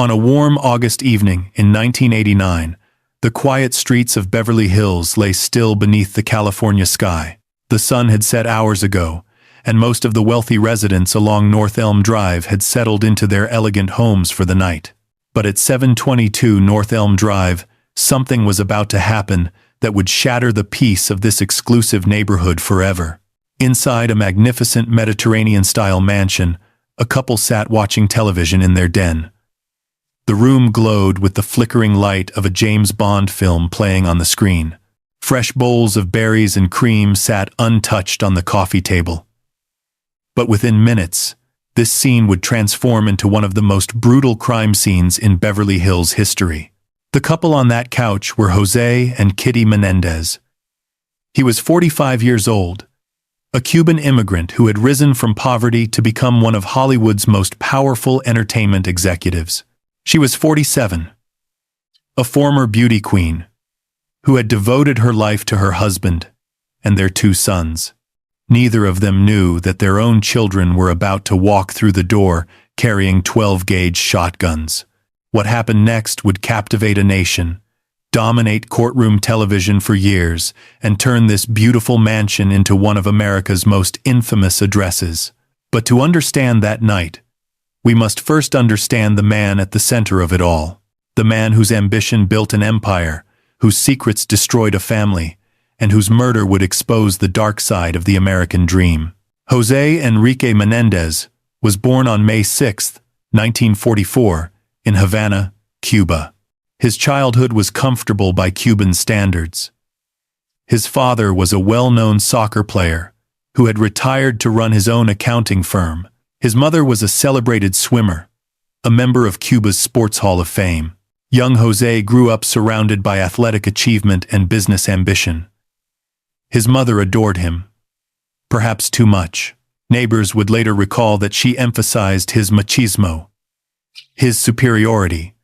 On a warm August evening in 1989, the quiet streets of Beverly Hills lay still beneath the California sky. The sun had set hours ago, and most of the wealthy residents along North Elm Drive had settled into their elegant homes for the night. But at 722 North Elm Drive, something was about to happen that would shatter the peace of this exclusive neighborhood forever. Inside a magnificent Mediterranean-style mansion, a couple sat watching television in their den. The room glowed with the flickering light of a James Bond film playing on the screen. Fresh bowls of berries and cream sat untouched on the coffee table. But within minutes, this scene would transform into one of the most brutal crime scenes in Beverly Hills history. The couple on that couch were Jose and Kitty Menendez. He was 45 years old, a Cuban immigrant who had risen from poverty to become one of Hollywood's most powerful entertainment executives. She was 47, a former beauty queen, who had devoted her life to her husband and their two sons. Neither of them knew that their own children were about to walk through the door carrying 12-gauge shotguns. What happened next would captivate a nation, dominate courtroom television for years, and turn this beautiful mansion into one of America's most infamous addresses. But to understand that night, we must first understand the man at the center of it all. The man whose ambition built an empire, whose secrets destroyed a family, and whose murder would expose the dark side of the American dream. Jose Enrique Menendez was born on May 6, 1944, in Havana, Cuba. His childhood was comfortable by Cuban standards. His father was a well-known soccer player who had retired to run his own accounting firm. His mother was a celebrated swimmer, a member of Cuba's Sports Hall of Fame. Young Jose grew up surrounded by athletic achievement and business ambition. His mother adored him, perhaps too much. Neighbors would later recall that she emphasized his machismo, his superiority,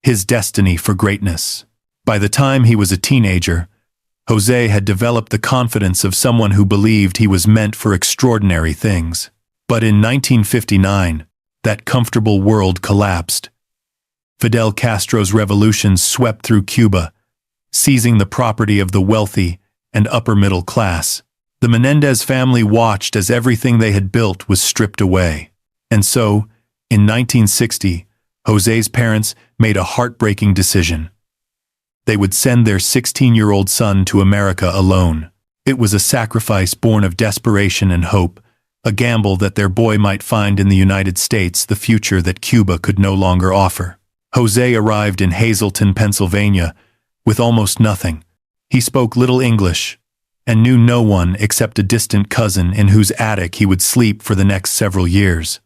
his destiny for greatness. By the time he was a teenager, Jose had developed the confidence of someone who believed he was meant for extraordinary things. But in 1959, that comfortable world collapsed. Fidel Castro's revolution swept through Cuba, seizing the property of the wealthy and upper middle class. The Menendez family watched as everything they had built was stripped away. And so, in 1960, Jose's parents made a heartbreaking decision. They would send their 16-year-old son to America alone. It was a sacrifice born of desperation and hope, a gamble that their boy might find in the United States the future that Cuba could no longer offer. Jose arrived in Hazleton, Pennsylvania, with almost nothing. He spoke little English, and knew no one except a distant cousin in whose attic he would sleep for the next several years.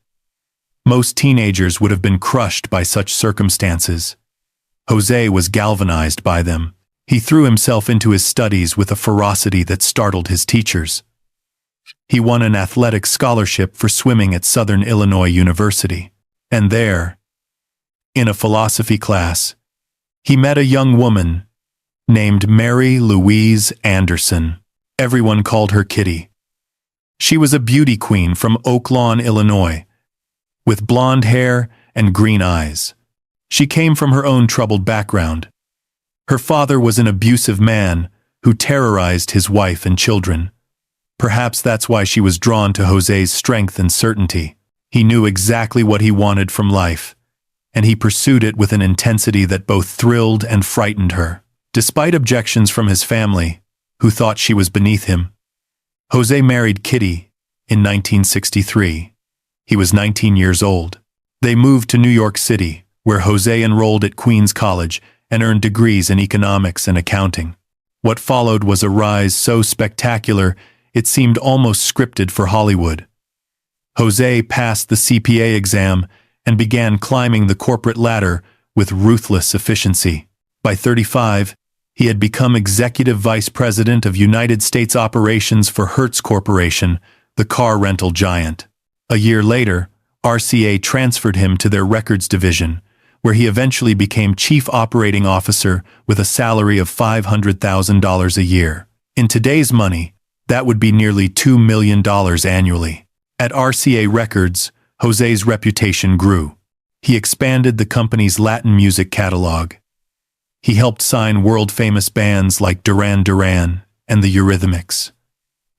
Most teenagers would have been crushed by such circumstances. Jose was galvanized by them. He threw himself into his studies with a ferocity that startled his teachers. He won an athletic scholarship for swimming at Southern Illinois University. And there, in a philosophy class, he met a young woman named Mary Louise Anderson. Everyone called her Kitty. She was a beauty queen from Oak Lawn, Illinois, with blonde hair and green eyes. She came from her own troubled background. Her father was an abusive man who terrorized his wife and children. Perhaps that's why she was drawn to Jose's strength and certainty. He knew exactly what he wanted from life, and he pursued it with an intensity that both thrilled and frightened her. Despite objections from his family, who thought she was beneath him, Jose married Kitty in 1963. He was 19 years old. They moved to New York City, where Jose enrolled at Queens College and earned degrees in economics and accounting. What followed was a rise so spectacular it seemed almost scripted for Hollywood. Jose passed the CPA exam and began climbing the corporate ladder with ruthless efficiency. By 35, he had become executive vice president of United States operations for Hertz Corporation, the car rental giant. A year later, RCA transferred him to their records division, where he eventually became chief operating officer with a salary of $500,000 a year. In today's money, that would be nearly $2 million annually. At RCA Records, Jose's reputation grew. He expanded the company's Latin music catalog. He helped sign world-famous bands like Duran Duran and the Eurythmics.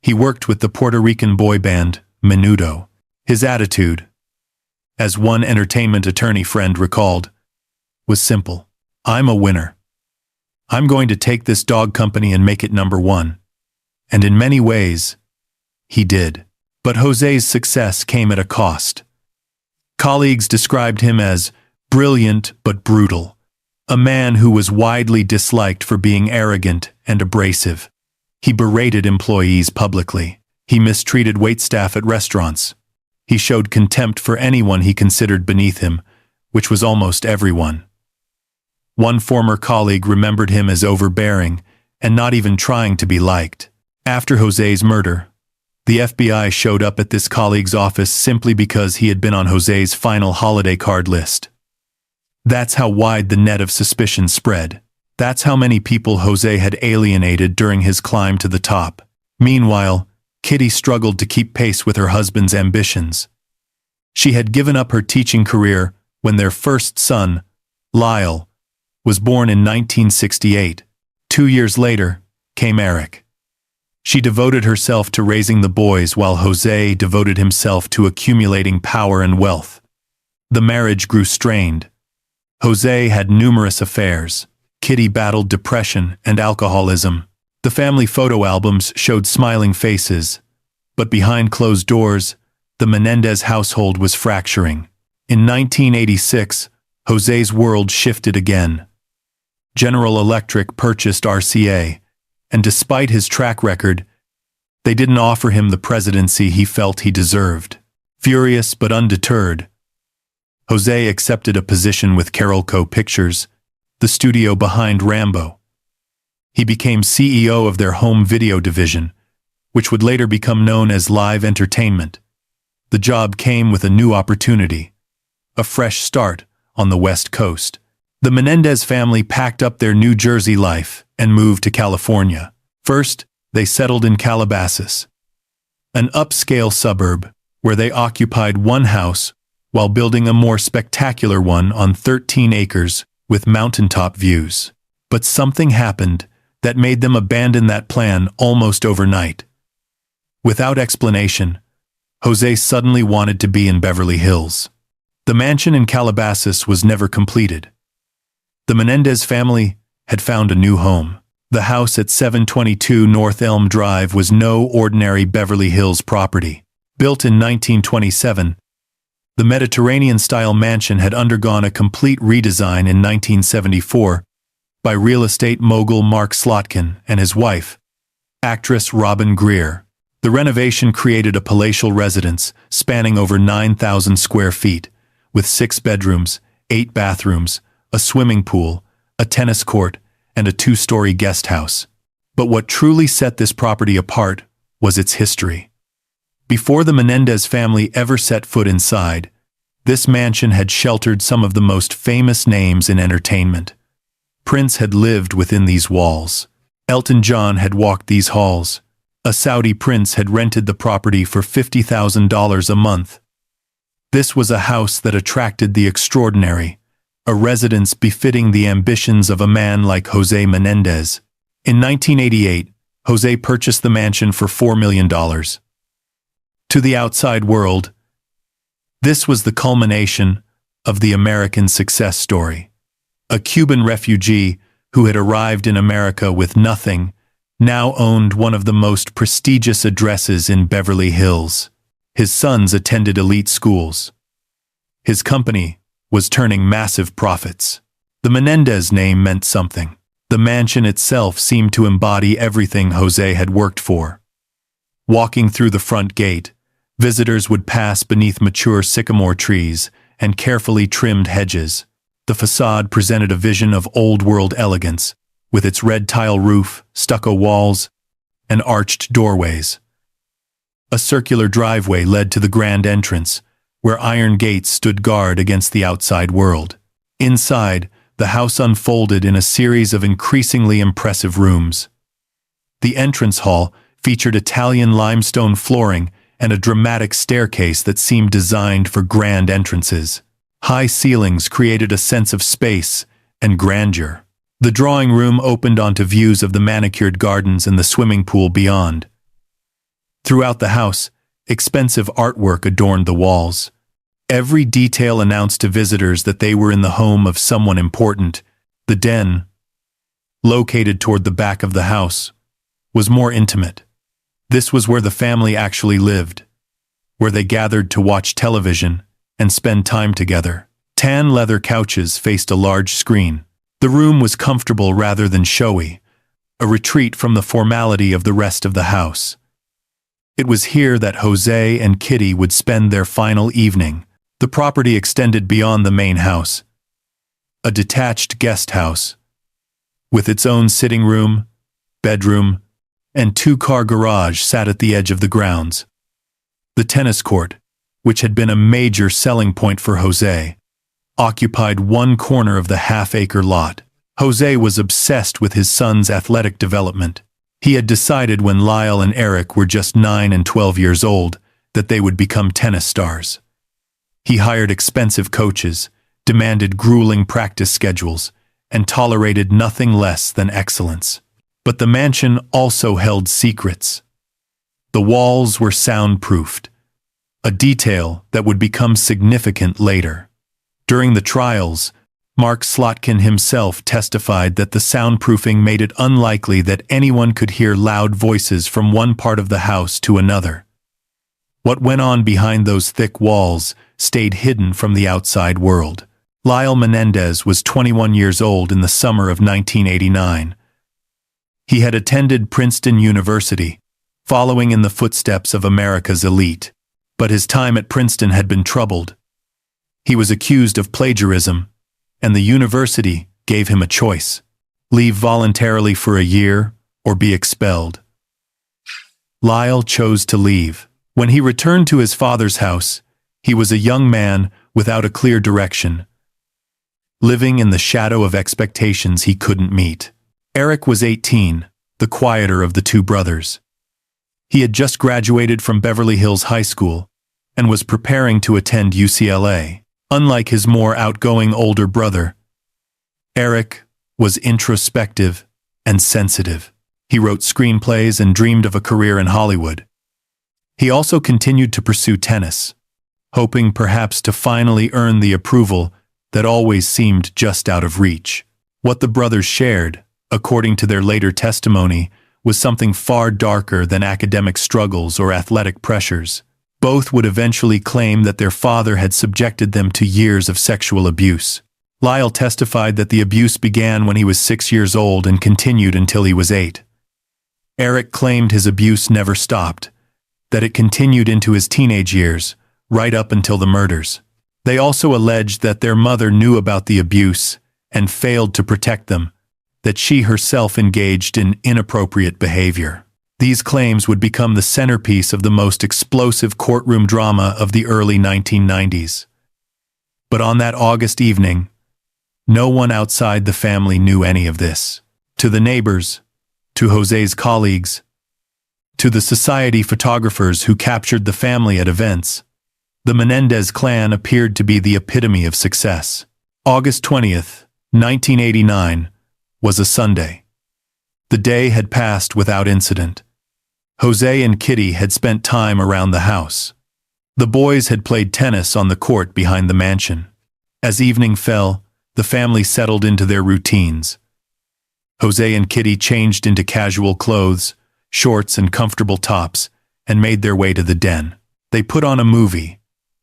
He worked with the Puerto Rican boy band, Menudo. His attitude, as one entertainment attorney friend recalled, was simple. I'm a winner. I'm going to take this dog company and make it number one. And in many ways, he did. But José's success came at a cost. Colleagues described him as brilliant but brutal, a man who was widely disliked for being arrogant and abrasive. He berated employees publicly. He mistreated waitstaff at restaurants. He showed contempt for anyone he considered beneath him, which was almost everyone. One former colleague remembered him as overbearing and not even trying to be liked. After José's murder, the FBI showed up at this colleague's office simply because he had been on José's final holiday card list. That's how wide the net of suspicion spread. That's how many people José had alienated during his climb to the top. Meanwhile, Kitty struggled to keep pace with her husband's ambitions. She had given up her teaching career when their first son, Lyle, was born in 1968. 2 years later, came Eric. She devoted herself to raising the boys while José devoted himself to accumulating power and wealth. The marriage grew strained. José had numerous affairs. Kitty battled depression and alcoholism. The family photo albums showed smiling faces, but behind closed doors, the Menendez household was fracturing. In 1986, José's world shifted again. General Electric purchased RCA, and despite his track record, they didn't offer him the presidency he felt he deserved. Furious but undeterred, José accepted a position with Carolco Pictures, the studio behind Rambo. He became CEO of their home video division, which would later become known as Live Entertainment. The job came with a new opportunity, a fresh start on the West Coast. The Menendez family packed up their New Jersey life and moved to California. First, they settled in Calabasas, an upscale suburb where they occupied one house while building a more spectacular one on 13 acres with mountaintop views. But something happened that made them abandon that plan almost overnight. Without explanation, José suddenly wanted to be in Beverly Hills. The mansion in Calabasas was never completed. The Menendez family had found a new home. The house at 722 North Elm Drive was no ordinary Beverly Hills property. Built in 1927, the Mediterranean-style mansion had undergone a complete redesign in 1974 by real estate mogul Mark Slotkin and his wife, actress Robin Greer. The renovation created a palatial residence spanning over 9,000 square feet, with 6 bedrooms, 8 bathrooms, a swimming pool, a tennis court, and a 2-story guest house. But what truly set this property apart was its history. Before the Menendez family ever set foot inside, this mansion had sheltered some of the most famous names in entertainment. Prince had lived within these walls. Elton John had walked these halls. A Saudi prince had rented the property for $50,000 a month. This was a house that attracted the extraordinary, a residence befitting the ambitions of a man like José Menendez. In 1988, José purchased the mansion for $4 million. To the outside world, this was the culmination of the American success story. A Cuban refugee who had arrived in America with nothing now owned one of the most prestigious addresses in Beverly Hills. His sons attended elite schools. His company was turning massive profits. The Menendez name meant something. The mansion itself seemed to embody everything José had worked for. Walking through the front gate, visitors would pass beneath mature sycamore trees and carefully trimmed hedges. The facade presented a vision of old-world elegance, with its red tile roof, stucco walls, and arched doorways. A circular driveway led to the grand entrance, where iron gates stood guard against the outside world. Inside, the house unfolded in a series of increasingly impressive rooms. The entrance hall featured Italian limestone flooring and a dramatic staircase that seemed designed for grand entrances. High ceilings created a sense of space and grandeur. The drawing room opened onto views of the manicured gardens and the swimming pool beyond. Throughout the house, expensive artwork adorned the walls. Every detail announced to visitors that they were in the home of someone important. The den, located toward the back of the house, was more intimate. This was where the family actually lived, where they gathered to watch television and spend time together. Tan leather couches faced a large screen. The room was comfortable rather than showy, a retreat from the formality of the rest of the house. It was here that Jose and Kitty would spend their final evening. The property extended beyond the main house, a detached guest house, with its own sitting room, bedroom, and two-car garage sat at the edge of the grounds. The tennis court, which had been a major selling point for Jose, occupied one corner of the half-acre lot. Jose was obsessed with his son's athletic development. He had decided when Lyle and Eric were just 9 and 12 years old that they would become tennis stars. He hired expensive coaches, demanded grueling practice schedules, and tolerated nothing less than excellence. But the mansion also held secrets. The walls were soundproofed, a detail that would become significant later. During the trials, Mark Slotkin himself testified that the soundproofing made it unlikely that anyone could hear loud voices from one part of the house to another. What went on behind those thick walls stayed hidden from the outside world. Lyle Menendez was 21 years old in the summer of 1989. He had attended Princeton University, following in the footsteps of America's elite. But his time at Princeton had been troubled. He was accused of plagiarism, and the university gave him a choice: leave voluntarily for a year or be expelled. Lyle chose to leave. When he returned to his father's house, he was a young man without a clear direction, living in the shadow of expectations he couldn't meet. Eric was 18, the quieter of the two brothers. He had just graduated from Beverly Hills High School and was preparing to attend UCLA. Unlike his more outgoing older brother, Eric was introspective and sensitive. He wrote screenplays and dreamed of a career in Hollywood. He also continued to pursue tennis, hoping perhaps to finally earn the approval that always seemed just out of reach. What the brothers shared, according to their later testimony, was something far darker than academic struggles or athletic pressures. Both would eventually claim that their father had subjected them to years of sexual abuse. Lyle testified that the abuse began when he was 6 years old and continued until he was 8. Eric claimed his abuse never stopped, that it continued into his teenage years, right up until the murders. They also alleged that their mother knew about the abuse and failed to protect them, that she herself engaged in inappropriate behavior. These claims would become the centerpiece of the most explosive courtroom drama of the early 1990s. But on that August evening, no one outside the family knew any of this. To the neighbors, to Jose's colleagues, to the society photographers who captured the family at events, the Menendez clan appeared to be the epitome of success. August 20th, 1989, was a Sunday. The day had passed without incident. Jose and Kitty had spent time around the house. The boys had played tennis on the court behind the mansion. As evening fell, the family settled into their routines. Jose and Kitty changed into casual clothes, shorts and comfortable tops, and made their way to the den. They put on a movie,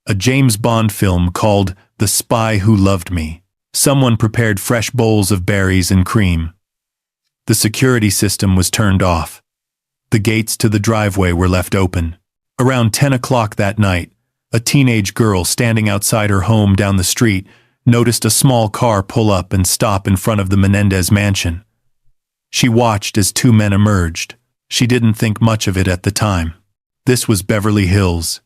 a James Bond film called The Spy Who Loved Me. Someone prepared fresh bowls of berries and cream. The security system was turned off. The gates to the driveway were left open. Around 10 o'clock that night, a teenage girl standing outside her home down the street noticed a small car pull up and stop in front of the Menendez Mansion. She watched as two men emerged. She didn't think much of it at the time. This was Beverly Hills.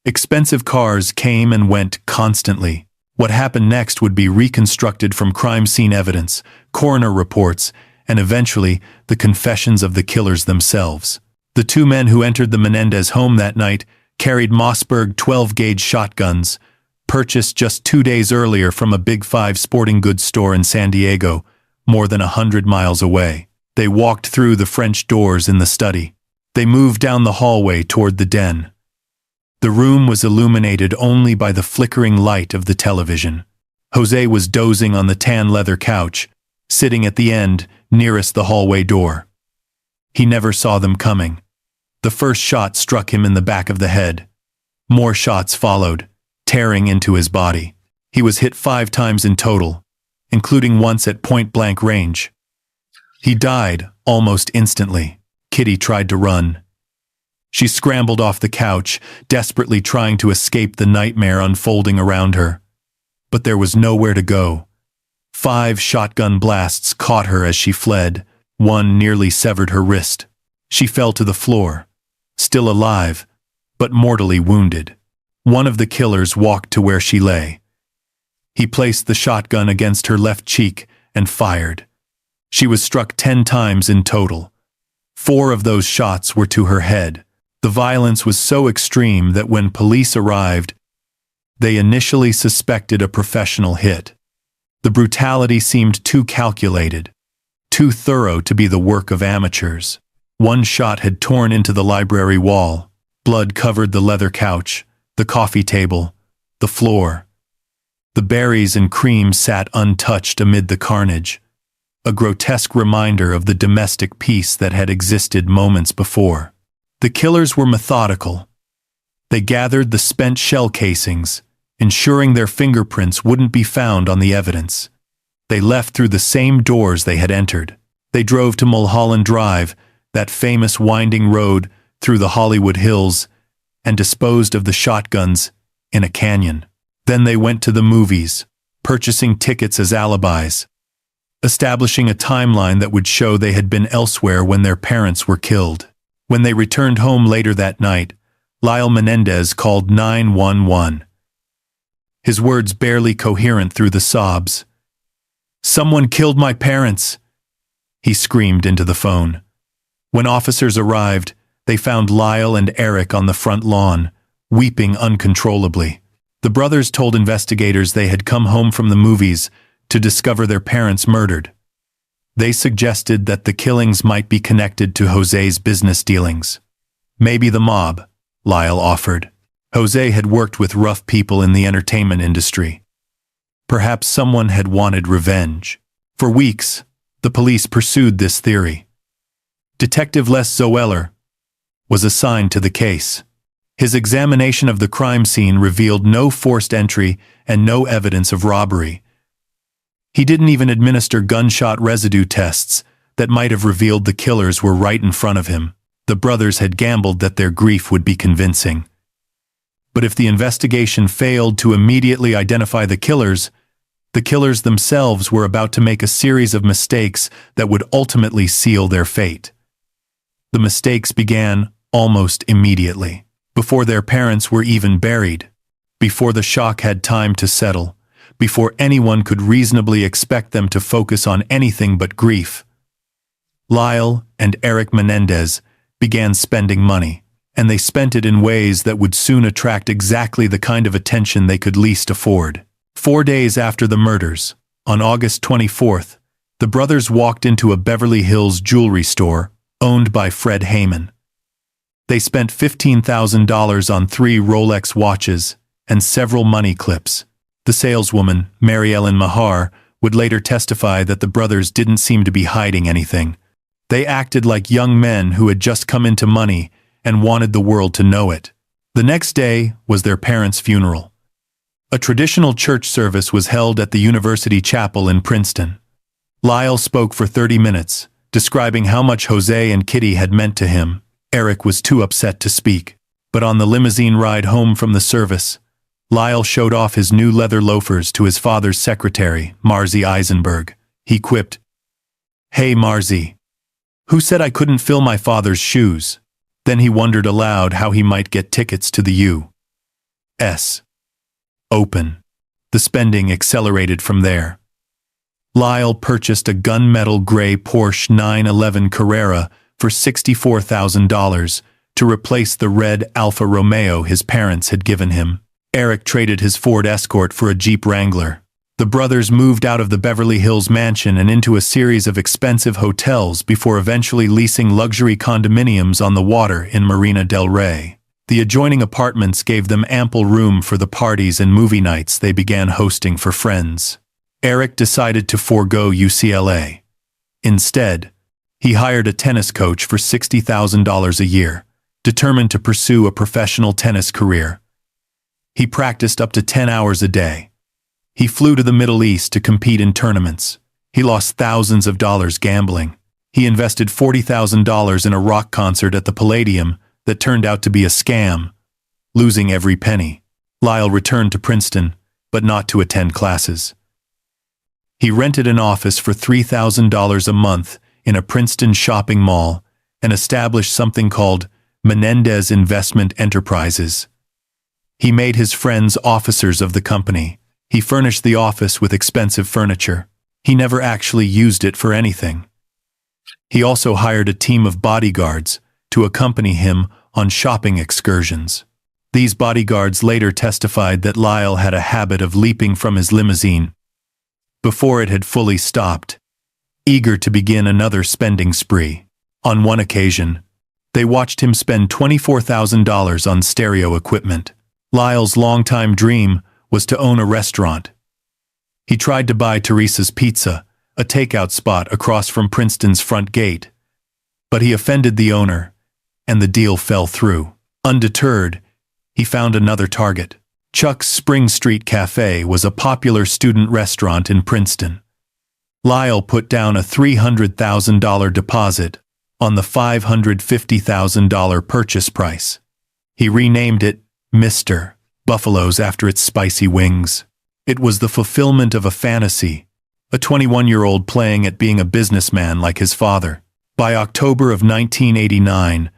Expensive cars came and went constantly. What happened next would be reconstructed from crime scene evidence, coroner reports, and eventually the confessions of the killers themselves. The two men who entered the Menendez home that night carried Mossberg 12-gauge shotguns, purchased just 2 days earlier from a Big Five sporting goods store in San Diego, more than 100 miles away. They walked through the French doors in the study. They moved down the hallway toward the den. The room was illuminated only by the flickering light of the television. Jose was dozing on the tan leather couch, sitting at the end nearest the hallway door. He never saw them coming. The first shot struck him in the back of the head. More shots followed, tearing into his body. He was hit 5 times in total, including once at point-blank range. He died almost instantly. Kitty tried to run. She scrambled off the couch, desperately trying to escape the nightmare unfolding around her. But there was nowhere to go. 5 shotgun blasts caught her as she fled. One nearly severed her wrist. She fell to the floor, still alive, but mortally wounded. One of the killers walked to where she lay. He placed the shotgun against her left cheek and fired. She was struck 10 times in total. 4 of those shots were to her head. The violence was so extreme that when police arrived, they initially suspected a professional hit. The brutality seemed too calculated, too thorough to be the work of amateurs. One shot had torn into the library wall. Blood covered the leather couch, the coffee table, the floor. The berries and cream sat untouched amid the carnage, a grotesque reminder of the domestic peace that had existed moments before. The killers were methodical. They gathered the spent shell casings, ensuring their fingerprints wouldn't be found on the evidence. They left through the same doors they had entered. They drove to Mulholland Drive, that famous winding road through the Hollywood Hills, and disposed of the shotguns in a canyon. Then they went to the movies, purchasing tickets as alibis, establishing a timeline that would show they had been elsewhere when their parents were killed. When they returned home later that night, Lyle Menendez called 911. His words barely coherent through the sobs. "Someone killed my parents," he screamed into the phone. When officers arrived, they found Lyle and Eric on the front lawn, weeping uncontrollably. The brothers told investigators they had come home from the movies to discover their parents murdered. They suggested that the killings might be connected to Jose's business dealings. Maybe the mob, Lyle offered. Jose had worked with rough people in the entertainment industry. Perhaps someone had wanted revenge. For weeks, the police pursued this theory. Detective Les Zoeller was assigned to the case. His examination of the crime scene revealed no forced entry and no evidence of robbery. He didn't even administer gunshot residue tests that might have revealed the killers were right in front of him. The brothers had gambled that their grief would be convincing. But if the investigation failed to immediately identify the killers themselves were about to make a series of mistakes that would ultimately seal their fate. The mistakes began almost immediately, before their parents were even buried, before the shock had time to settle, before anyone could reasonably expect them to focus on anything but grief. Lyle and Eric Menendez began spending money, and they spent it in ways that would soon attract exactly the kind of attention they could least afford. 4 days after the murders, on August 24th, the brothers walked into a Beverly Hills jewelry store owned by Fred Heyman. They spent $15,000 on 3 Rolex watches and several money clips. The saleswoman, Mary Ellen Mahar, would later testify that the brothers didn't seem to be hiding anything. They acted like young men who had just come into money and wanted the world to know it. The next day was their parents' funeral. A traditional church service was held at the University Chapel in Princeton. Lyle spoke for 30 minutes, describing how much Jose and Kitty had meant to him. Eric was too upset to speak, but on the limousine ride home from the service, Lyle showed off his new leather loafers to his father's secretary, Marzi Eisenberg. He quipped, "Hey Marzi, who said I couldn't fill my father's shoes?" Then he wondered aloud how he might get tickets to the U.S. Open. The spending accelerated from there. Lyle purchased a gunmetal gray Porsche 911 Carrera for $64,000 to replace the red Alfa Romeo his parents had given him. Eric traded his Ford Escort for a Jeep Wrangler. The brothers moved out of the Beverly Hills mansion and into a series of expensive hotels before eventually leasing luxury condominiums on the water in Marina del Rey. The adjoining apartments gave them ample room for the parties and movie nights they began hosting for friends. Eric decided to forego UCLA. Instead, he hired a tennis coach for $60,000 a year, determined to pursue a professional tennis career. He practiced up to 10 hours a day. He flew to the Middle East to compete in tournaments. He lost thousands of dollars gambling. He invested $40,000 in a rock concert at the Palladium that turned out to be a scam, losing every penny. Lyle returned to Princeton, but not to attend classes. He rented an office for $3,000 a month in a Princeton shopping mall and established something called Menendez Investment Enterprises. He made his friends officers of the company. He furnished the office with expensive furniture. He never actually used it for anything. He also hired a team of bodyguards to accompany him on shopping excursions. These bodyguards later testified that Lyle had a habit of leaping from his limousine before it had fully stopped, eager to begin another spending spree. On one occasion, they watched him spend $24,000 on stereo equipment. Lyle's longtime dream was to own a restaurant. He tried to buy Teresa's Pizza, a takeout spot across from Princeton's front gate, but he offended the owner, and the deal fell through. Undeterred, he found another target. Chuck's Spring Street Cafe was a popular student restaurant in Princeton. Lyle put down a $300,000 deposit on the $550,000 purchase price. He renamed it Mr. Buffalo's after its spicy wings. It was the fulfillment of a fantasy, a 21-year-old playing at being a businessman like his father. By October of 1989,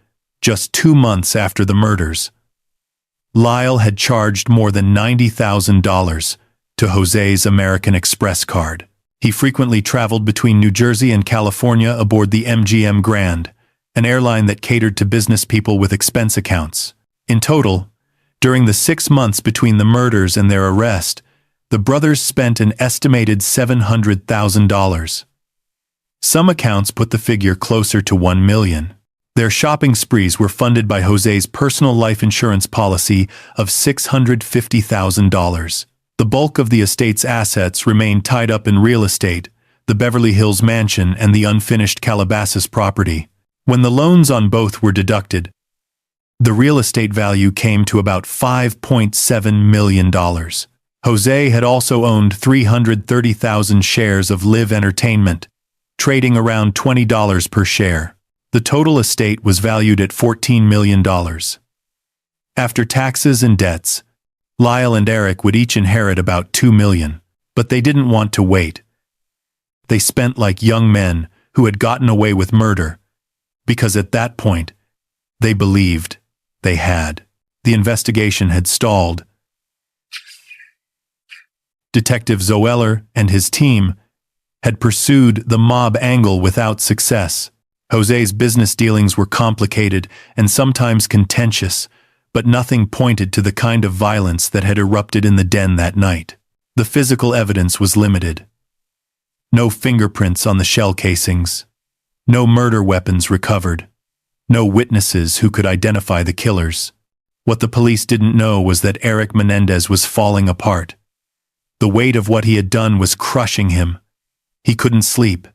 just 2 months after the murders, Lyle had charged more than $90,000 to Jose's American Express card. He frequently traveled between New Jersey and California aboard the MGM Grand, an airline that catered to business people with expense accounts. In total, during the 6 months between the murders and their arrest, the brothers spent an estimated $700,000. Some accounts put the figure closer to $1 million. Their shopping sprees were funded by Jose's personal life insurance policy of $650,000. The bulk of the estate's assets remained tied up in real estate, the Beverly Hills mansion and the unfinished Calabasas property. When the loans on both were deducted, the real estate value came to about $5.7 million. Jose had also owned 330,000 shares of Live Entertainment, trading around $20 per share. The total estate was valued at $14 million. After taxes and debts, Lyle and Eric would each inherit about $2 million, but they didn't want to wait. They spent like young men who had gotten away with murder, because at that point, they believed they had. The investigation had stalled. Detective Zoeller and his team had pursued the mob angle without success. Jose's business dealings were complicated and sometimes contentious, but nothing pointed to the kind of violence that had erupted in the den that night. The physical evidence was limited. No fingerprints on the shell casings. No murder weapons recovered. No witnesses who could identify the killers. What the police didn't know was that Eric Menendez was falling apart. The weight of what he had done was crushing him. He couldn't sleep.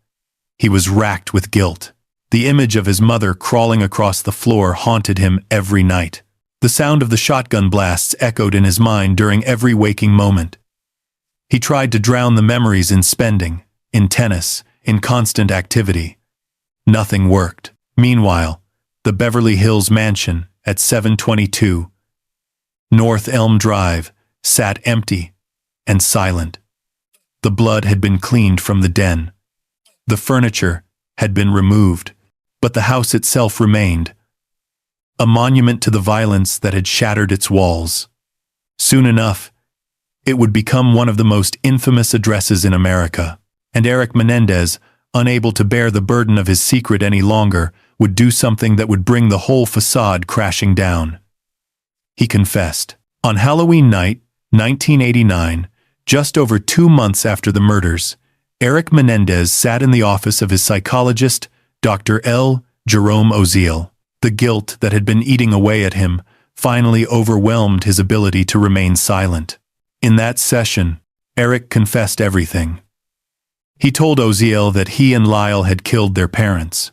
He was racked with guilt. The image of his mother crawling across the floor haunted him every night. The sound of the shotgun blasts echoed in his mind during every waking moment. He tried to drown the memories in spending, in tennis, in constant activity. Nothing worked. Meanwhile, the Beverly Hills mansion at 722 North Elm Drive sat empty and silent. The blood had been cleaned from the den. The furniture had been removed, but the house itself remained, a monument to the violence that had shattered its walls. Soon enough, it would become one of the most infamous addresses in America, and Eric Menendez, unable to bear the burden of his secret any longer, would do something that would bring the whole facade crashing down. He confessed. On Halloween night, 1989, just over 2 months after the murders, Eric Menendez sat in the office of his psychologist, Dr. L. Jerome Oziel. The guilt that had been eating away at him finally overwhelmed his ability to remain silent. In that session, Eric confessed everything. He told Oziel that he and Lyle had killed their parents.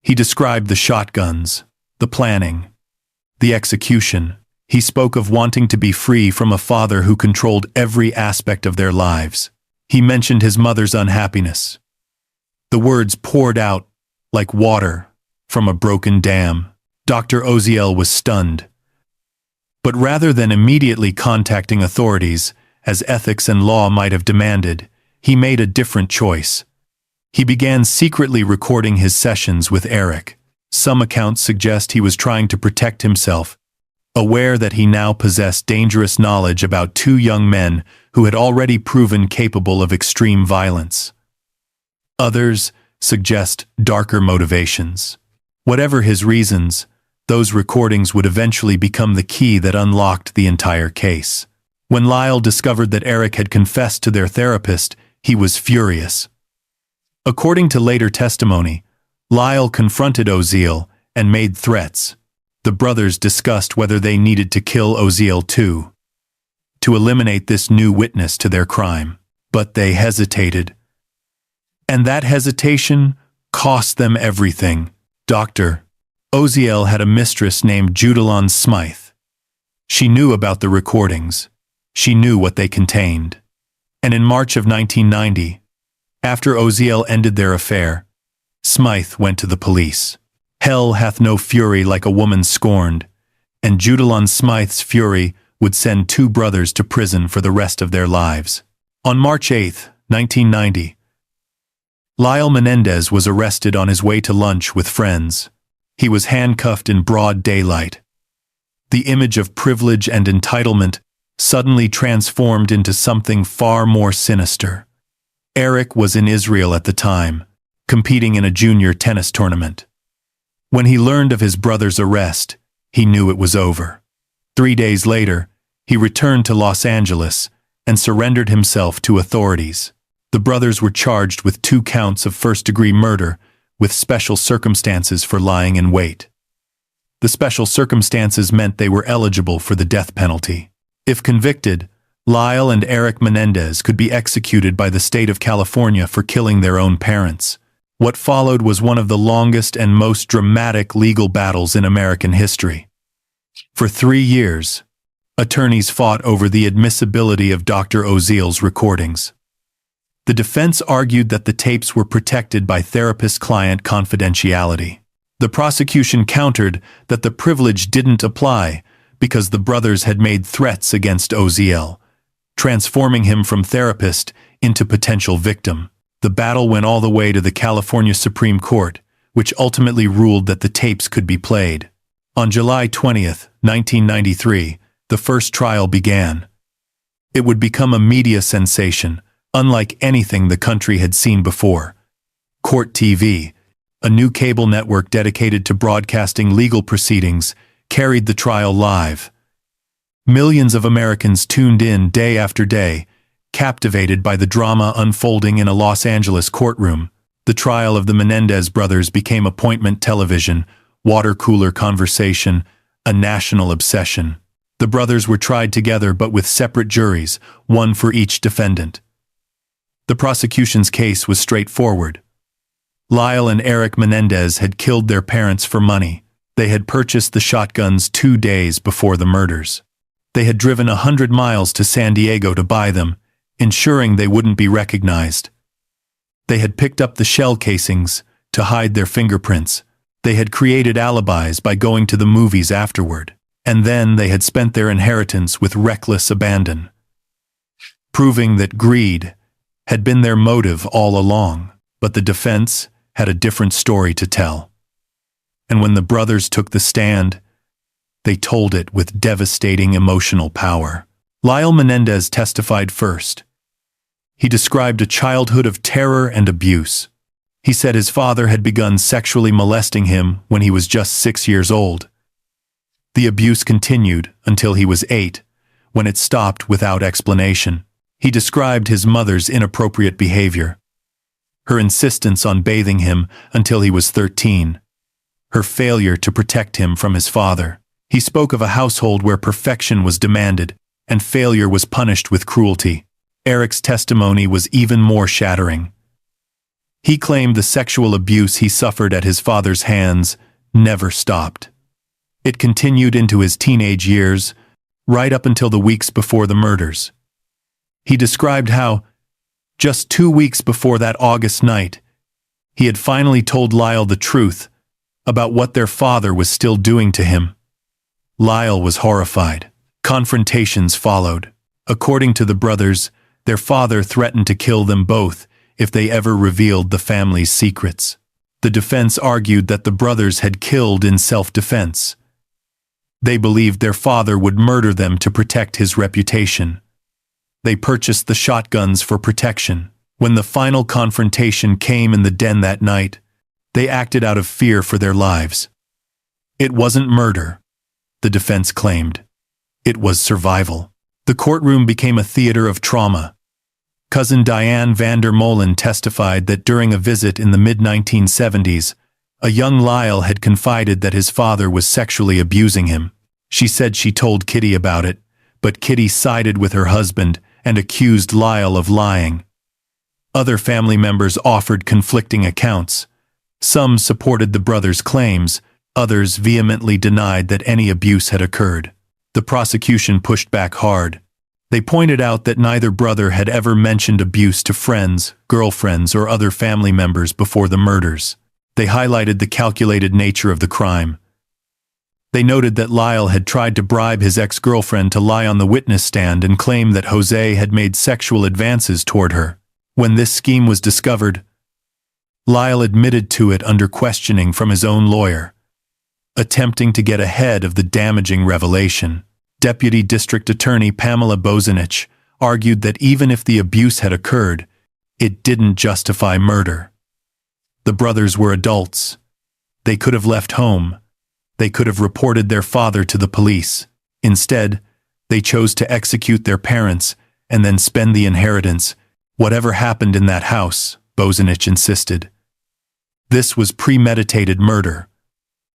He described the shotguns, the planning, the execution. He spoke of wanting to be free from a father who controlled every aspect of their lives. He mentioned his mother's unhappiness. The words poured out like water from a broken dam. Dr. Oziel was stunned. But rather than immediately contacting authorities, as ethics and law might have demanded, he made a different choice. He began secretly recording his sessions with Eric. Some accounts suggest he was trying to protect himself, aware that he now possessed dangerous knowledge about 2 young men who had already proven capable of extreme violence. Others suggest darker motivations. Whatever his reasons, those recordings would eventually become the key that unlocked the entire case. When Lyle discovered that Eric had confessed to their therapist, he was furious. According to later testimony, Lyle confronted Oziel and made threats. The brothers discussed whether they needed to kill Oziel too, to eliminate this new witness to their crime. But they hesitated. And that hesitation cost them everything. Dr. Oziel had a mistress named Judalon Smythe. She knew about the recordings. She knew what they contained. And in March of 1990, after Oziel ended their affair, Smythe went to the police. Hell hath no fury like a woman scorned, and Judalon Smythe's fury would send 2 brothers to prison for the rest of their lives. On March 8, 1990, Lyle Menendez was arrested on his way to lunch with friends. He was handcuffed in broad daylight. The image of privilege and entitlement suddenly transformed into something far more sinister. Eric was in Israel at the time, competing in a junior tennis tournament. When he learned of his brother's arrest, he knew it was over. 3 days later, he returned to Los Angeles and surrendered himself to authorities. The brothers were charged with 2 counts of first-degree murder, with special circumstances for lying in wait. The special circumstances meant they were eligible for the death penalty. If convicted, Lyle and Eric Menendez could be executed by the state of California for killing their own parents. What followed was one of the longest and most dramatic legal battles in American history. For 3 years, attorneys fought over the admissibility of Dr. Oziel's recordings. The defense argued that the tapes were protected by therapist-client confidentiality. The prosecution countered that the privilege didn't apply because the brothers had made threats against Oziel, transforming him from therapist into potential victim. The battle went all the way to the California Supreme Court, which ultimately ruled that the tapes could be played. On July 20, 1993, the first trial began. It would become a media sensation, unlike anything the country had seen before. Court TV, a new cable network dedicated to broadcasting legal proceedings, carried the trial live. Millions of Americans tuned in day after day, captivated by the drama unfolding in a Los Angeles courtroom. The trial of the Menendez brothers became appointment television, water cooler conversation, a national obsession. The brothers were tried together but with separate juries, one for each defendant. The prosecution's case was straightforward. Lyle and Eric Menendez had killed their parents for money. They had purchased the shotguns 2 days before the murders. They had driven 100 miles to San Diego to buy them, ensuring they wouldn't be recognized. They had picked up the shell casings to hide their fingerprints. They had created alibis by going to the movies afterward. And then they had spent their inheritance with reckless abandon, proving that greed had been their motive all along. But the defense had a different story to tell. And when the brothers took the stand, they told it with devastating emotional power. Lyle Menendez testified first. He described a childhood of terror and abuse. He said his father had begun sexually molesting him when he was just 6 years old. The abuse continued until he was 8, when it stopped without explanation. He described his mother's inappropriate behavior, her insistence on bathing him until he was 13, her failure to protect him from his father. He spoke of a household where perfection was demanded and failure was punished with cruelty. Eric's testimony was even more shattering. He claimed the sexual abuse he suffered at his father's hands never stopped. It continued into his teenage years, right up until the weeks before the murders. He described how, just 2 weeks before that August night, he had finally told Lyle the truth about what their father was still doing to him. Lyle was horrified. Confrontations followed. According to the brothers, their father threatened to kill them both if they ever revealed the family's secrets. The defense argued that the brothers had killed in self-defense. They believed their father would murder them to protect his reputation. They purchased the shotguns for protection. When the final confrontation came in the den that night, they acted out of fear for their lives. It wasn't murder, the defense claimed. It was survival. The courtroom became a theater of trauma. Cousin Diane van der Molen testified that during a visit in the mid-1970s, a young Lyle had confided that his father was sexually abusing him. She said she told Kitty about it, but Kitty sided with her husband and accused Lyle of lying. Other family members offered conflicting accounts. Some supported the brothers' claims, others vehemently denied that any abuse had occurred. The prosecution pushed back hard. They pointed out that neither brother had ever mentioned abuse to friends, girlfriends, or other family members before the murders. They highlighted the calculated nature of the crime. They noted that Lyle had tried to bribe his ex-girlfriend to lie on the witness stand and claim that Jose had made sexual advances toward her. When this scheme was discovered, Lyle admitted to it under questioning from his own lawyer, attempting to get ahead of the damaging revelation. Deputy District Attorney Pamela Bozinich argued that even if the abuse had occurred, it didn't justify murder. The brothers were adults. They could have left home. They could have reported their father to the police. Instead, they chose to execute their parents and then spend the inheritance. Whatever happened in that house, Bozinich insisted. This was premeditated murder,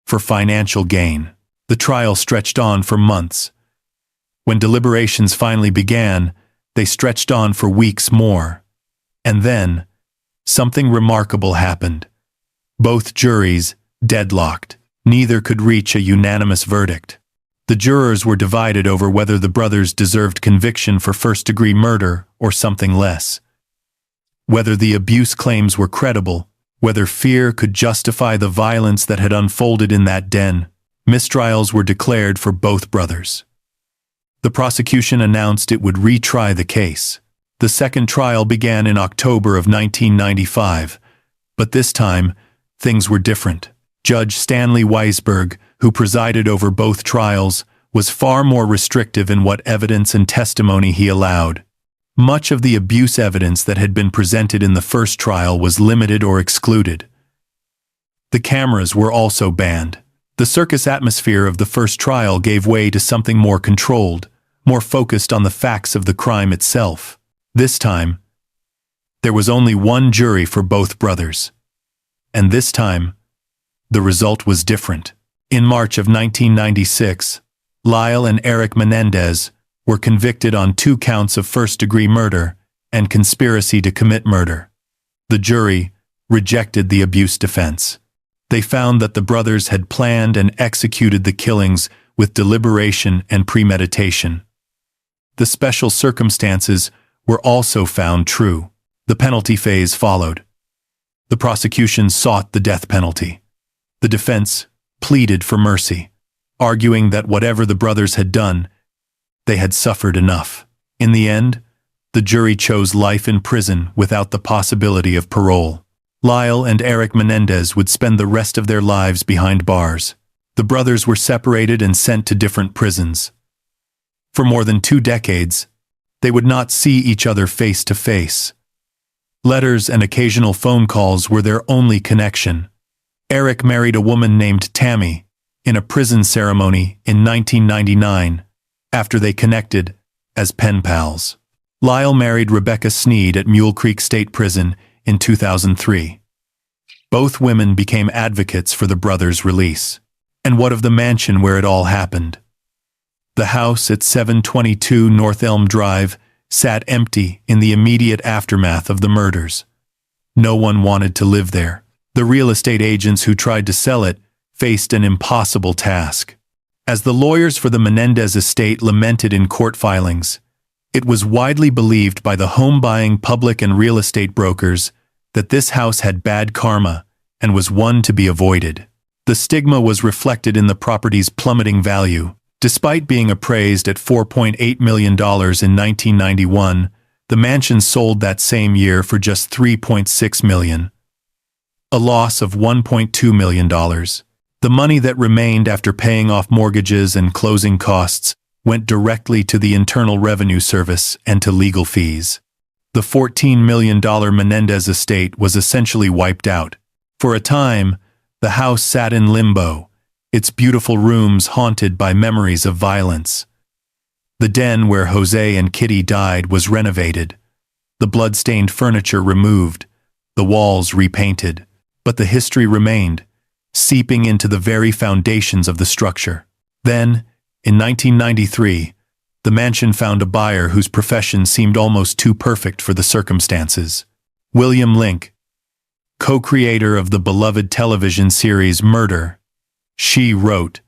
for financial gain. The trial stretched on for months. When deliberations finally began, they stretched on for weeks more. And then, something remarkable happened. Both juries deadlocked. Neither could reach a unanimous verdict. The jurors were divided over whether the brothers deserved conviction for first-degree murder or something less. Whether the abuse claims were credible, whether fear could justify the violence that had unfolded in that den. Mistrials were declared for both brothers. The prosecution announced it would retry the case. The second trial began in October of 1995, but this time, things were different. Judge Stanley Weisberg, who presided over both trials, was far more restrictive in what evidence and testimony he allowed. Much of the abuse evidence that had been presented in the first trial was limited or excluded. The cameras were also banned. The circus atmosphere of the first trial gave way to something more controlled, more focused on the facts of the crime itself. This time, there was only one jury for both brothers. And this time, the result was different. In March of 1996, Lyle and Eric Menendez were convicted on 2 counts of first-degree murder and conspiracy to commit murder. The jury rejected the abuse defense. They found that the brothers had planned and executed the killings with deliberation and premeditation. The special circumstances were also found true. The penalty phase followed. The prosecution sought the death penalty. The defense pleaded for mercy, arguing that whatever the brothers had done, they had suffered enough. In the end, the jury chose life in prison without the possibility of parole. Lyle and Eric Menendez would spend the rest of their lives behind bars. The brothers were separated and sent to different prisons. For more than 2 decades, they would not see each other face to face. Letters and occasional phone calls were their only connection. Eric married a woman named Tammy in a prison ceremony in 1999. After they connected, as pen pals. Lyle married Rebecca Sneed at Mule Creek State Prison in 2003. Both women became advocates for the brothers' release. And what of the mansion where it all happened? The house at 722 North Elm Drive sat empty in the immediate aftermath of the murders. No one wanted to live there. The real estate agents who tried to sell it faced an impossible task. As the lawyers for the Menendez estate lamented in court filings, it was widely believed by the home-buying public and real estate brokers that this house had bad karma and was one to be avoided. The stigma was reflected in the property's plummeting value. Despite being appraised at $4.8 million in 1991, the mansion sold that same year for just $3.6 million. A loss of $1.2 million. The money that remained after paying off mortgages and closing costs went directly to the Internal Revenue Service and to legal fees. The $14 million Menendez estate was essentially wiped out. For a time, the house sat in limbo, its beautiful rooms haunted by memories of violence. The den where Jose and Kitty died was renovated, the blood-stained furniture removed, the walls repainted, but the history remained, seeping into the very foundations of the structure. Then, in 1993, the mansion found a buyer whose profession seemed almost too perfect for the circumstances. William Link, co-creator of the beloved television series Murder, She Wrote,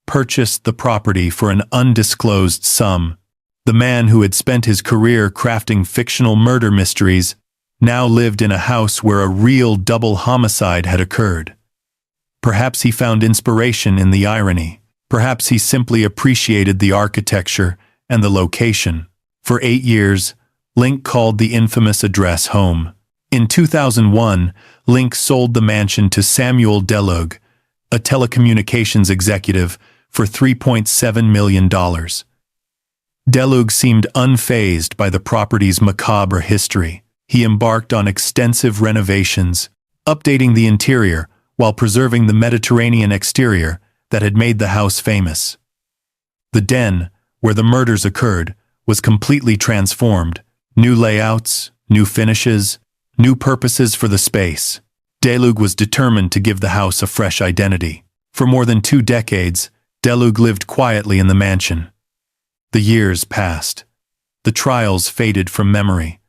purchased the property for an undisclosed sum. The man who had spent his career crafting fictional murder mysteries now lived in a house where a real double homicide had occurred. Perhaps he found inspiration in the irony. Perhaps he simply appreciated the architecture and the location. For 8 years, Link called the infamous address home. In 2001, Link sold the mansion to Samuel Delug, a telecommunications executive, for $3.7 million. Delug seemed unfazed by the property's macabre history. He embarked on extensive renovations, updating the interior while preserving the Mediterranean exterior that had made the house famous. The den, where the murders occurred, was completely transformed. New layouts, new finishes, new purposes for the space. Delug was determined to give the house a fresh identity. For more than 2 decades, Delug lived quietly in the mansion. The years passed. The trials faded from memory.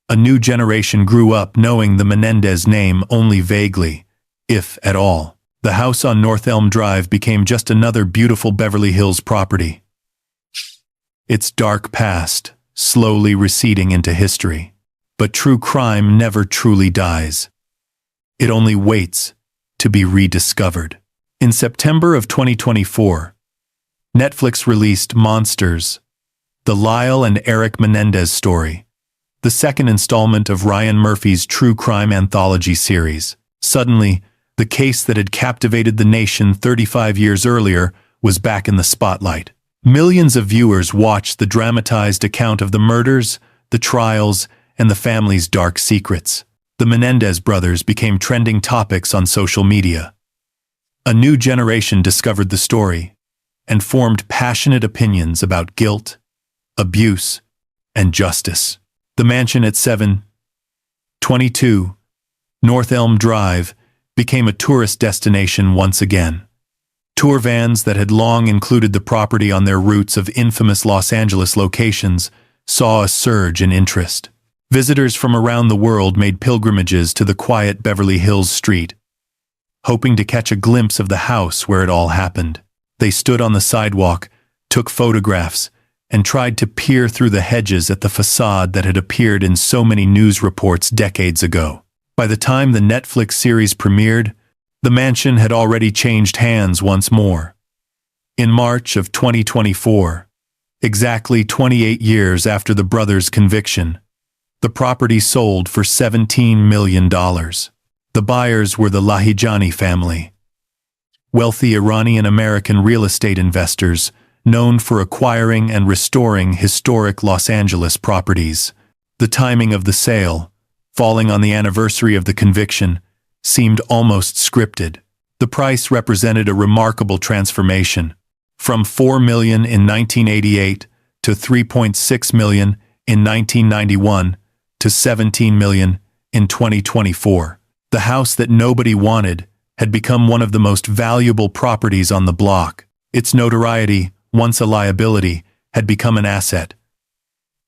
A new generation grew up knowing the Menendez name only vaguely, if at all. The house on North Elm Drive became just another beautiful Beverly Hills property. Its dark past slowly receding into history. But true crime never truly dies. It only waits to be rediscovered. In September of 2024, Netflix released Monsters, the Lyle and Eric Menendez story, the second installment of Ryan Murphy's true crime anthology series. Suddenly, the case that had captivated the nation 35 years earlier was back in the spotlight. Millions of viewers watched the dramatized account of the murders, the trials, and the family's dark secrets. The Menendez brothers became trending topics on social media. A new generation discovered the story and formed passionate opinions about guilt, abuse, and justice. The mansion at 722 North Elm Drive became a tourist destination once again. Tour vans that had long included the property on their routes of infamous Los Angeles locations saw a surge in interest. Visitors from around the world made pilgrimages to the quiet Beverly Hills street, hoping to catch a glimpse of the house where it all happened. They stood on the sidewalk, took photographs, and tried to peer through the hedges at the facade that had appeared in so many news reports decades ago. By the time the Netflix series premiered, the mansion had already changed hands once more. In March of 2024, exactly 28 years after the brothers' conviction, the property sold for $17 million. The buyers were the Lahijani family, wealthy Iranian-American real estate investors known for acquiring and restoring historic Los Angeles properties. The timing of the sale, falling on the anniversary of the conviction, seemed almost scripted. The price represented a remarkable transformation, from $4 million in 1988 to $3.6 million in 1991 to $17 million in 2024. The house that nobody wanted had become one of the most valuable properties on the block. Its notoriety, once a liability, had become an asset.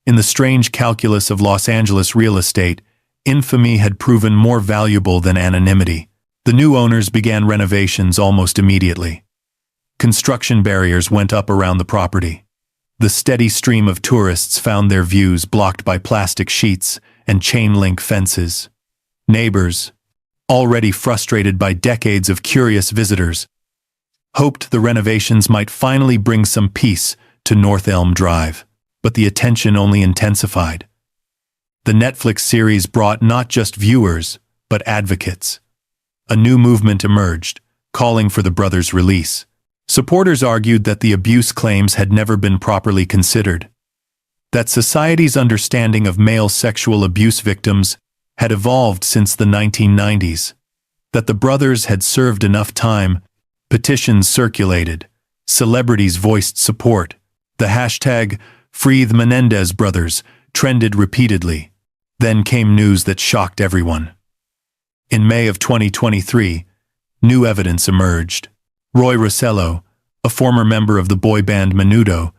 In the strange calculus of Los Angeles real estate, infamy had proven more valuable than anonymity. The new owners began renovations almost immediately. Construction barriers went up around the property. The steady stream of tourists found their views blocked by plastic sheets and chain-link fences. Neighbors, already frustrated by decades of curious visitors, hoped the renovations might finally bring some peace to North Elm Drive. But the attention only intensified. The Netflix series brought not just viewers, but advocates. A new movement emerged, calling for the brothers' release. Supporters argued that the abuse claims had never been properly considered, that society's understanding of male sexual abuse victims had evolved since the 1990s, that the brothers had served enough time. Petitions circulated, celebrities voiced support. The hashtag Free the Menendez Brothers trended repeatedly. Then came news that shocked everyone. In May of 2023, new evidence emerged. Roy Rossello, a former member of the boy band Menudo,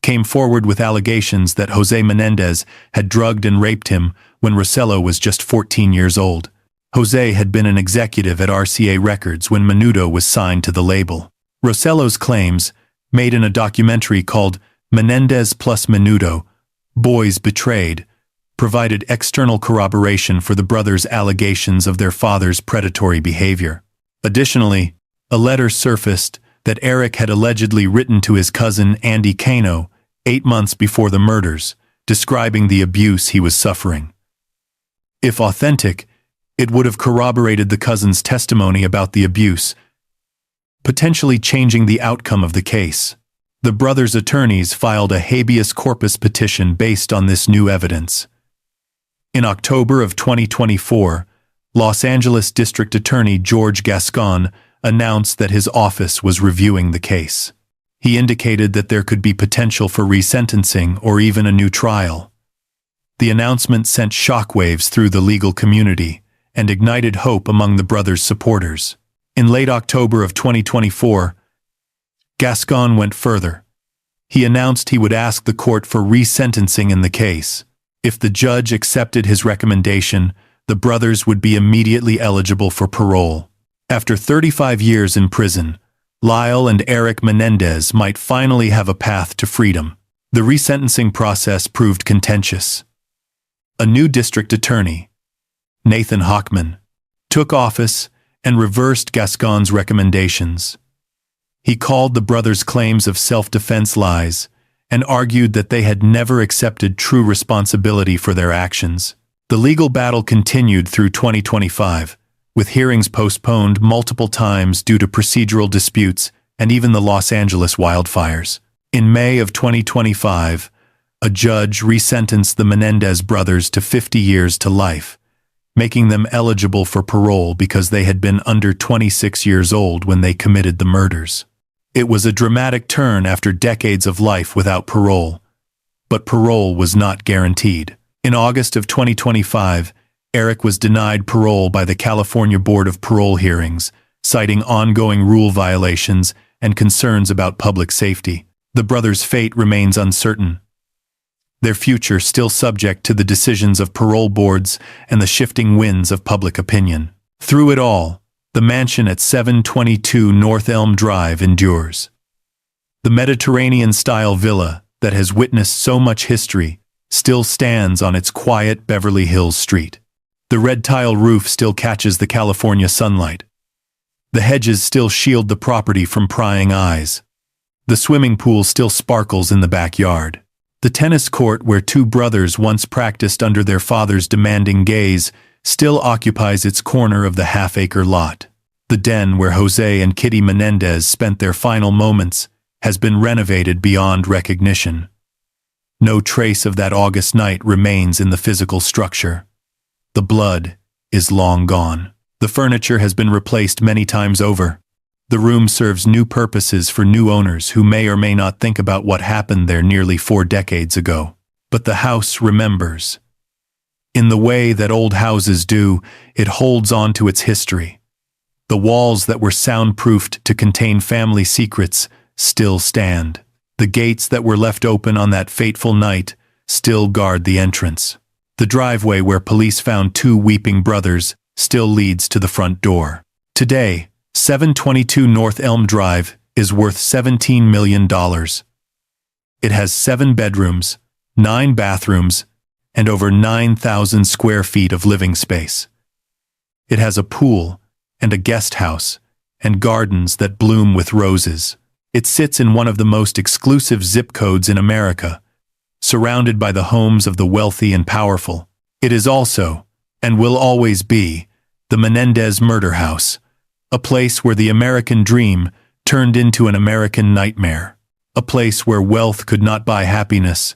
came forward with allegations that Jose Menendez had drugged and raped him when Rossello was just 14 years old. Jose had been an executive at RCA Records when Menudo was signed to the label. Rossello's claims, made in a documentary called Menendez plus Menudo, Boys Betrayed, provided external corroboration for the brothers' allegations of their father's predatory behavior. Additionally, a letter surfaced that Eric had allegedly written to his cousin Andy Cano 8 months before the murders, describing the abuse he was suffering. If authentic, it would have corroborated the cousin's testimony about the abuse, potentially changing the outcome of the case. The brothers' attorneys filed a habeas corpus petition based on this new evidence. In October of 2024, Los Angeles District Attorney George Gascon announced that his office was reviewing the case. He indicated that there could be potential for resentencing or even a new trial. The announcement sent shockwaves through the legal community and ignited hope among the brothers' supporters. In late October of 2024, Gascon went further. He announced he would ask the court for resentencing in the case. If the judge accepted his recommendation, the brothers would be immediately eligible for parole. After 35 years in prison, Lyle and Eric Menendez might finally have a path to freedom. The resentencing process proved contentious. A new district attorney, Nathan Hochman, took office and reversed Gascon's recommendations. He called the brothers' claims of self-defense lies and argued that they had never accepted true responsibility for their actions. The legal battle continued through 2025, with hearings postponed multiple times due to procedural disputes and even the Los Angeles wildfires. In May of 2025, a judge resentenced the Menendez brothers to 50 years to life, making them eligible for parole because they had been under 26 years old when they committed the murders. It was a dramatic turn after decades of life without parole, but parole was not guaranteed. In August of 2025, Eric was denied parole by the California Board of Parole Hearings, citing ongoing rule violations and concerns about public safety. The brothers' fate remains uncertain, their future still subject to the decisions of parole boards and the shifting winds of public opinion. Through it all, the mansion at 722 North Elm Drive endures. The Mediterranean-style villa that has witnessed so much history still stands on its quiet Beverly Hills street. The red tile roof still catches the California sunlight. The hedges still shield the property from prying eyes. The swimming pool still sparkles in the backyard. The tennis court where two brothers once practiced under their father's demanding gaze still occupies its corner of the half-acre lot. The den where Jose and Kitty Menendez spent their final moments has been renovated beyond recognition. No trace of that August night remains in the physical structure. The blood is long gone. The furniture has been replaced many times over. The room serves new purposes for new owners who may or may not think about what happened there nearly 4 decades ago. But the house remembers. In the way that old houses do, it holds on to its history. The walls that were soundproofed to contain family secrets still stand. The gates that were left open on that fateful night still guard the entrance. The driveway where police found 2 weeping brothers still leads to the front door. Today, 722 North Elm Drive is worth $17 million. It has 7 bedrooms, 9 bathrooms, and over 9,000 square feet of living space. It has a pool and a guest house and gardens that bloom with roses. It sits in one of the most exclusive zip codes in America, surrounded by the homes of the wealthy and powerful. It is also, and will always be, the Menendez murder house, a place where the American dream turned into an American nightmare, a place where wealth could not buy happiness,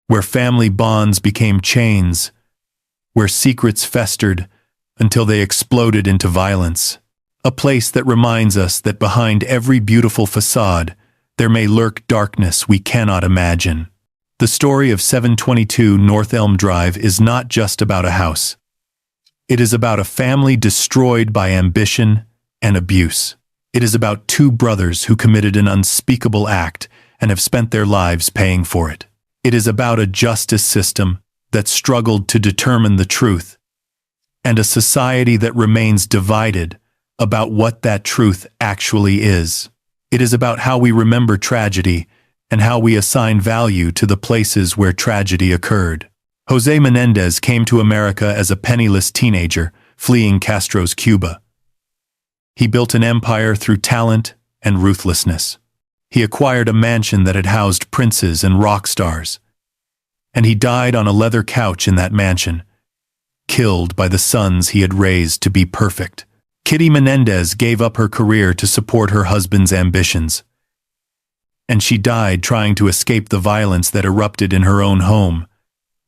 where family bonds became chains, where secrets festered until they exploded into violence. A place that reminds us that behind every beautiful facade, there may lurk darkness we cannot imagine. The story of 722 North Elm Drive is not just about a house. It is about a family destroyed by ambition and abuse. It is about 2 brothers who committed an unspeakable act and have spent their lives paying for it. It is about a justice system that struggled to determine the truth, and a society that remains divided about what that truth actually is. It is about how we remember tragedy and how we assign value to the places where tragedy occurred. Jose Menendez came to America as a penniless teenager fleeing Castro's Cuba. He built an empire through talent and ruthlessness. He acquired a mansion that had housed princes and rock stars. And he died on a leather couch in that mansion, killed by the sons he had raised to be perfect. Kitty Menendez gave up her career to support her husband's ambitions. And she died trying to escape the violence that erupted in her own home,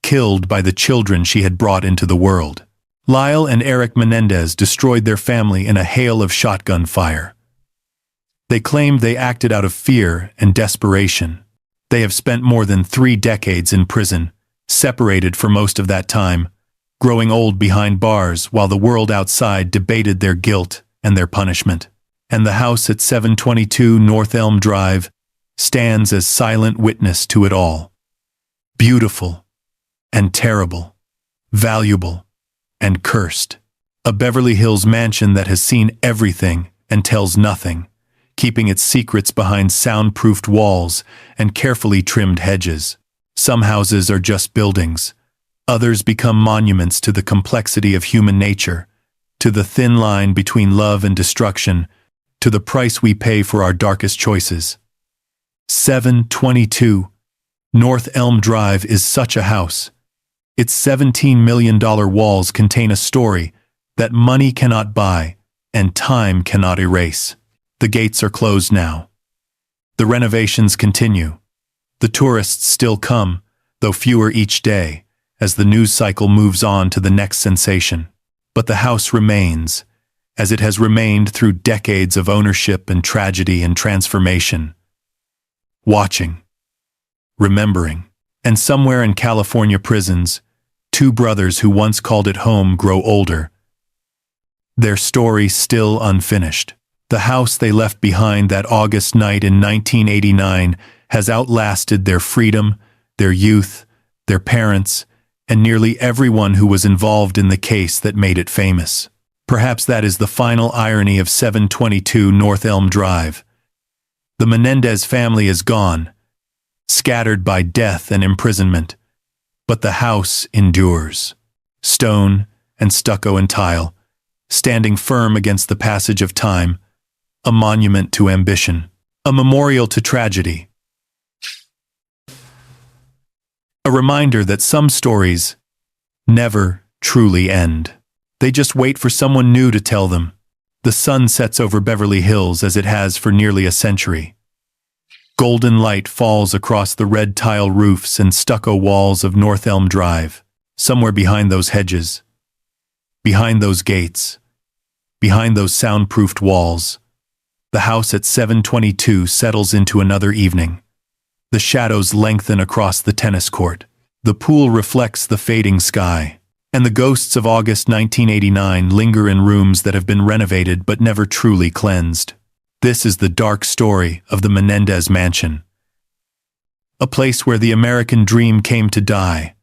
killed by the children she had brought into the world. Lyle and Eric Menendez destroyed their family in a hail of shotgun fire. They claimed they acted out of fear and desperation. They have spent more than 3 decades in prison, separated for most of that time, growing old behind bars while the world outside debated their guilt and their punishment. And the house at 722 North Elm Drive stands as silent witness to it all. Beautiful and terrible, valuable and cursed. A Beverly Hills mansion that has seen everything and tells nothing, keeping its secrets behind soundproofed walls and carefully trimmed hedges. Some houses are just buildings. Others become monuments to the complexity of human nature, to the thin line between love and destruction, to the price we pay for our darkest choices. 722 North Elm Drive is such a house. Its $17 million walls contain a story that money cannot buy and time cannot erase. The gates are closed now. The renovations continue. The tourists still come, though fewer each day, as the news cycle moves on to the next sensation. But the house remains, as it has remained through decades of ownership and tragedy and transformation. Watching, remembering, and somewhere in California prisons, 2 brothers who once called it home grow older. Their story still unfinished. The house they left behind that August night in 1989 has outlasted their freedom, their youth, their parents, and nearly everyone who was involved in the case that made it famous. Perhaps that is the final irony of 722 North Elm Drive. The Menendez family is gone, scattered by death and imprisonment, but the house endures. Stone and stucco and tile, standing firm against the passage of time, a monument to ambition, a memorial to tragedy. A reminder that some stories never truly end. They just wait for someone new to tell them. The sun sets over Beverly Hills as it has for nearly a century. Golden light falls across the red tile roofs and stucco walls of North Elm Drive, somewhere behind those hedges, behind those gates, behind those soundproofed walls. The house at 722 settles into another evening. The shadows lengthen across the tennis court. The pool reflects the fading sky, and the ghosts of August 1989 linger in rooms that have been renovated but never truly cleansed. This is the dark story of the Menendez Mansion. A place where the American dream came to die,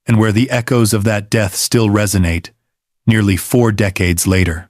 and where the echoes of that death still resonate, nearly 4 decades later.